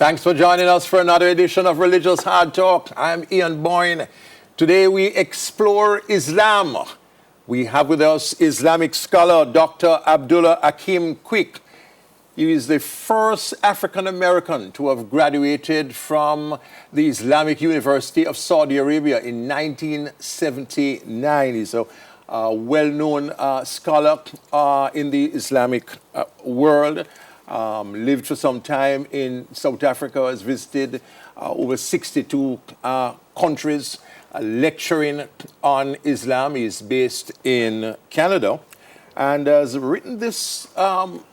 Thanks for joining us for another edition of Religious Hard Talk. I'm Ian Boyne. Today we explore Islam. We have with us Islamic scholar Dr. Abdullah Hakim Quick. He is the first African American to have graduated from the Islamic University of Saudi Arabia in 1979. He's a well-known scholar in the Islamic world. Lived for some time in South Africa, has visited over 62 countries, lecturing on Islam. He's based in Canada and has written this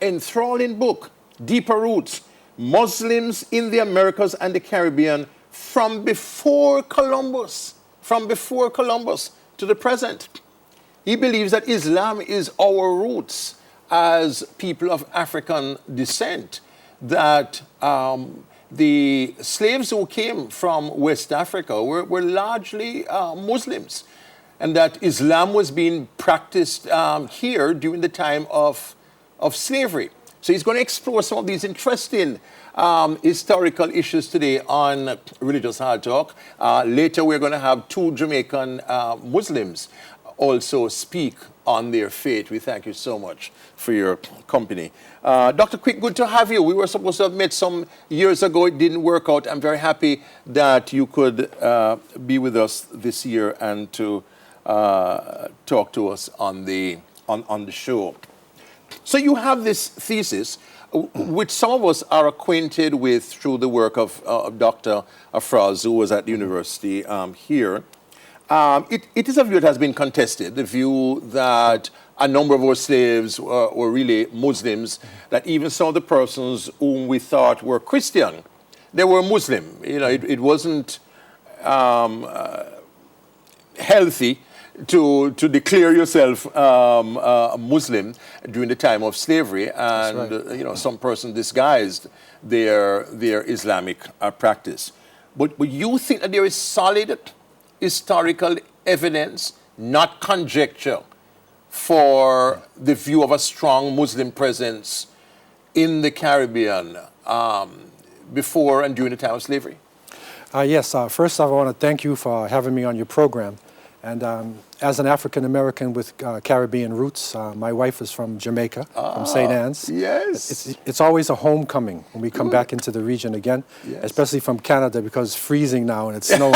enthralling book, Deeper Roots, Muslims in the Americas and the Caribbean from before Columbus to the present. He believes that Islam is our roots as people of African descent, that the slaves who came from West Africa were largely Muslims, and that Islam was being practiced here during the time of slavery. So he's going to explore some of these interesting historical issues today on Religious Hard Talk. Later we're going to have two Jamaican Muslims also speak on their faith. We thank you so much for your company. Dr. Quick, good to have you. We were supposed to have met some years ago. It didn't work out. I'm very happy that you could be with us this year and to talk to us on the show. So you have this thesis, which some of us are acquainted with through the work of Dr. Afraz, who was at the university here. It is a view that has been contested, the view that a number of our slaves were really Muslims, that even some of the persons whom we thought were Christian, they were Muslim. You know, it wasn't healthy to declare yourself a Muslim during the time of slavery, and right. You know, some person disguised their Islamic practice. But you think that there is solid historical evidence, not conjecture, for the view of a strong Muslim presence in the Caribbean before and during the time of slavery? Yes. First off, I want to thank you for having me on your program. And as an African American with Caribbean roots, my wife is from Jamaica, from St. Anne's. Yes. It's always a homecoming when we come back into the region again, yes. Especially from Canada, because it's freezing now and it's snowing.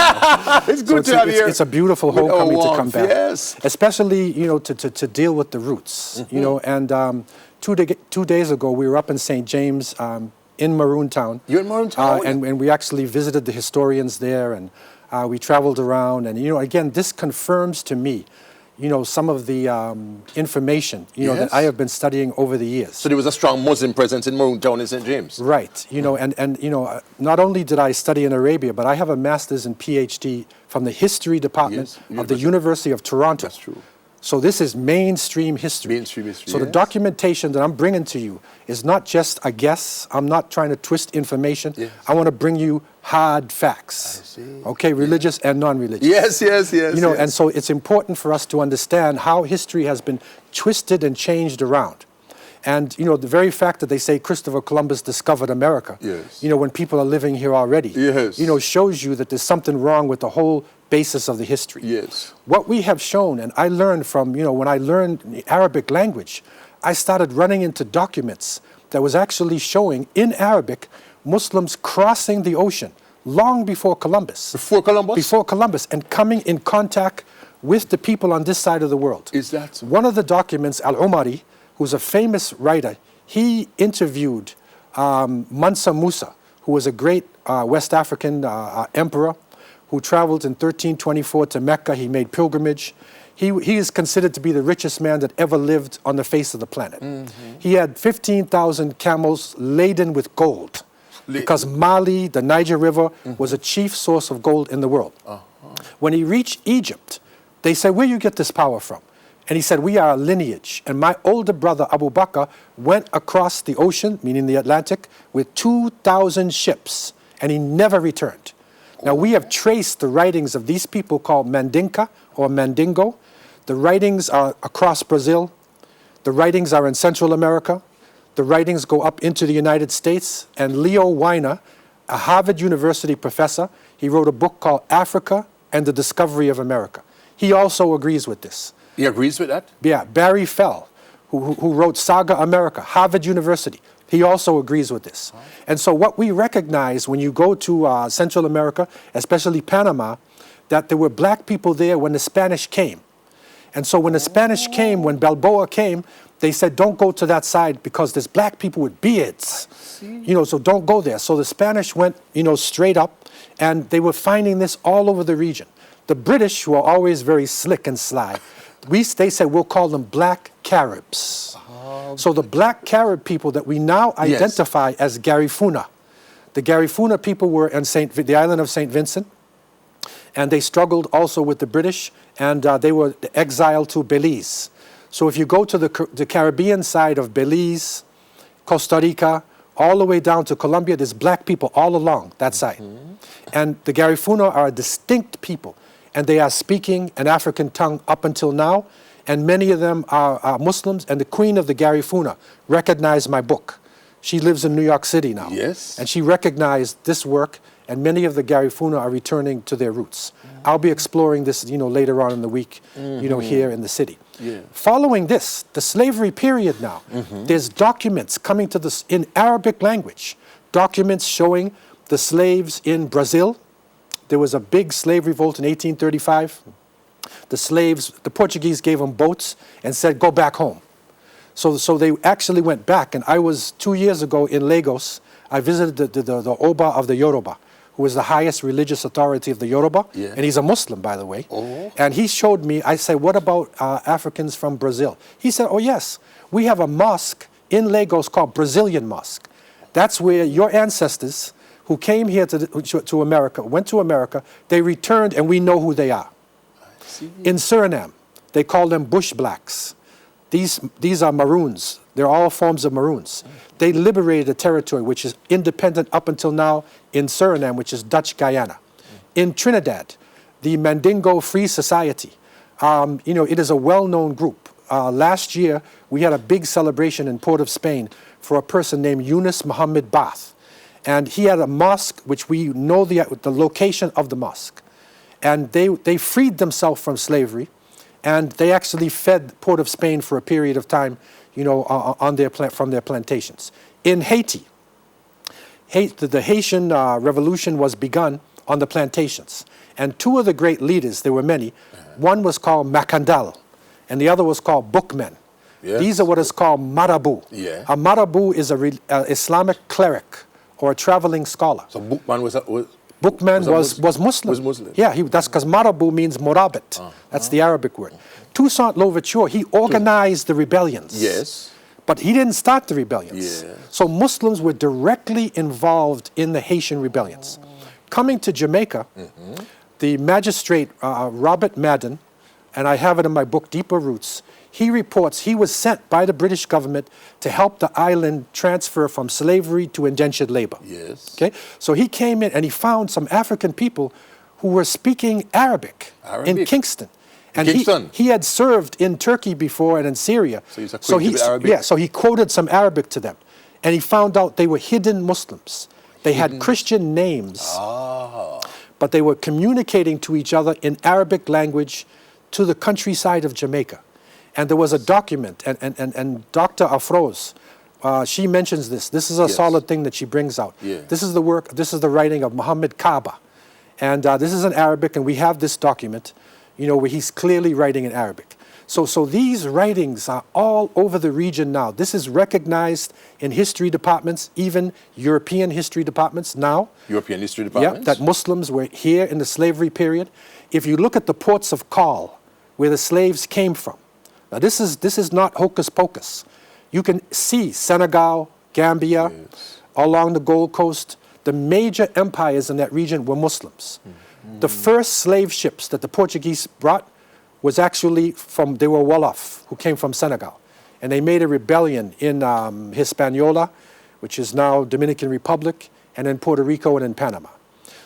It's good to have you. It's a beautiful homecoming to come back. Yes. Especially, you know, to deal with the roots, you know. And 2 days ago, we were up in St. James in Maroon Town. You're in Maroon Town? And we actually visited the historians there, and we traveled around, and, you know, again, this confirms to me, you know, some of the information, you know, that I have been studying over the years. So there was a strong Muslim presence in Maroon Town in St. James? Right. You know, and you know, not only did I study in Arabia, but I have a master's and PhD from the history department of the University of Toronto. That's true. So this is mainstream history. Mainstream history, so the documentation that I'm bringing to you is not just a guess. I'm not trying to twist information. Yes. I want to bring you hard facts. I see. Okay, religious and non-religious. Yes. You know, and so it's important for us to understand how history has been twisted and changed around. And, you know, the very fact that they say Christopher Columbus discovered America, yes. you know, when people are living here already, yes. you know, shows you that there's something wrong with the whole basis of the history. Yes. What we have shown, and I learned from, you know, when I learned the Arabic language, I started running into documents that was actually showing in Arabic Muslims crossing the ocean long before Columbus. Before Columbus? Before Columbus, and coming in contact with the people on this side of the world. Is that so? One of the documents, Al-Umari, who's a famous writer, he interviewed Mansa Musa, who was a great West African emperor who traveled in 1324 to Mecca. He made pilgrimage. He is considered to be the richest man that ever lived on the face of the planet. Mm-hmm. He had 15,000 camels laden with gold because Mali, the Niger River, was a chief source of gold in the world. When he reached Egypt, they said, "Where you get this power from?" And he said, "We are a lineage. And my older brother, Abu Bakr, went across the ocean, meaning the Atlantic, with 2,000 ships, and he never returned." Now, we have traced the writings of these people called Mandinka or Mandingo. The writings are across Brazil. The writings are in Central America. The writings go up into the United States. And Leo Weiner, a Harvard University professor. He wrote a book called Africa and the Discovery of America. He also agrees with this. He agrees with that? Yeah, Barry Fell, who wrote Saga America, Harvard University. He also agrees with this. And so what we recognize when you go to Central America, especially Panama, that there were black people there when the Spanish came. And so when the Spanish came, when Balboa came, they said, don't go to that side because there's black people with beards. So don't go there. So the Spanish went, straight up, and they were finding this all over the region. The British were always very slick and sly. They said, we'll call them black Caribs. So the black Carib people that we now identify as Garifuna. The Garifuna people were in the island of St. Vincent, and they struggled also with the British, and they were exiled to Belize. So if you go to the Caribbean side of Belize, Costa Rica, all the way down to Colombia, there's black people all along that side. And the Garifuna are a distinct people, and they are speaking an African tongue up until now, and many of them are Muslims, and the queen of the Garifuna recognized my book. She lives in New York City now. Yes. And she recognized this work, and many of the Garifuna are returning to their roots. I'll be exploring this, later on in the week, here in the city. Yeah. Following this, the slavery period now, there's documents coming to this in Arabic language, documents showing the slaves in Brazil. There was a big slave revolt in 1835. The Portuguese gave them boats and said, go back home. So they actually went back, and I was 2 years ago in Lagos. I visited the Oba of the Yoruba, who is the highest religious authority of the Yoruba, and he's a Muslim, by the way. And he showed me, I said, what about Africans from Brazil? He said, oh yes, we have a mosque in Lagos called Brazilian Mosque. That's where your ancestors who came here to America, went to America, they returned, and we know who they are. In Suriname, they call them bush blacks. These are Maroons. They're all forms of Maroons. They liberated a territory which is independent up until now in Suriname, which is Dutch Guyana. In Trinidad, the Mandingo Free Society, it is a well-known group. Last year, we had a big celebration in Port of Spain for a person named Yunus Muhammad Bath. And he had a mosque, which we know the location of the mosque. And they freed themselves from slavery, and they actually fed Port of Spain for a period of time, from their plantations. In Haiti, the Haitian Revolution was begun on the plantations. And two of the great leaders, there were many, one was called Macandal, and the other was called Bookmen. Yes. These are what is called marabout. Yeah. A marabout is an Islamic cleric or a traveling scholar. So Bookman Bookman was Muslim. Was Muslim. Yeah, that's because marabout means morabit. That's the Arabic word. Toussaint Louverture, he organized the rebellions. Yes. But he didn't start the rebellions. Yeah. So Muslims were directly involved in the Haitian rebellions. Coming to Jamaica, the magistrate, Robert Madden, and I have it in my book, Deeper Roots, he reports he was sent by the British government to help the island transfer from slavery to indentured labor. Yes. Okay? So he came in and he found some African people who were speaking Arabic. In Kingston. And he had served in Turkey before and in Syria. So he's acquainted with Arabic? Yeah, so he quoted some Arabic to them. And he found out they were hidden Muslims. They had Christian names. But they were communicating to each other in Arabic language to the countryside of Jamaica. And there was a document, and Dr. Afroz, she mentions this. This is a solid thing that she brings out. Yeah. This is the writing of Muhammad Kaaba. And this is in Arabic, and we have this document, where he's clearly writing in Arabic. So these writings are all over the region now. This is recognized in history departments, even European history departments now. European history departments? Yeah, that Muslims were here in the slavery period. If you look at the ports of call, where the slaves came from, now this is not hocus pocus. You can see Senegal, Gambia, along the Gold Coast. The major empires in that region were Muslims. The first slave ships that the Portuguese brought was actually they were Wolof, who came from Senegal. And they made a rebellion in Hispaniola, which is now Dominican Republic, and in Puerto Rico and in Panama.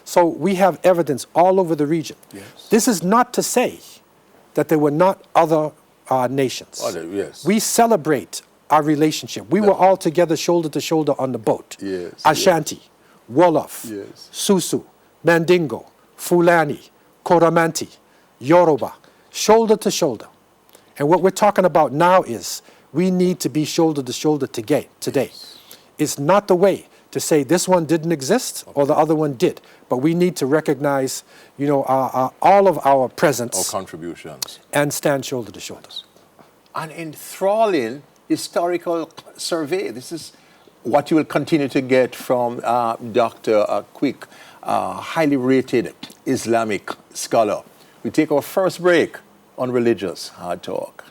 So we have evidence all over the region. Yes. This is not to say that there were not other nations. Yes. We celebrate our relationship. We were all together shoulder to shoulder on the boat. Yes. Ashanti, Wolof, Yes. Susu, Mandingo, Fulani, Koramanti, Yoruba, shoulder to shoulder. And what we're talking about now is we need to be shoulder to shoulder today. It's not the way to say this one didn't exist or the other one did, but we need to recognize, all of our presence, Our contributions. and stand shoulder to shoulder. An enthralling historical survey. This is what you will continue to get from Dr. Quick, highly rated Islamic scholar. We take our first break on Religious Hard Talk.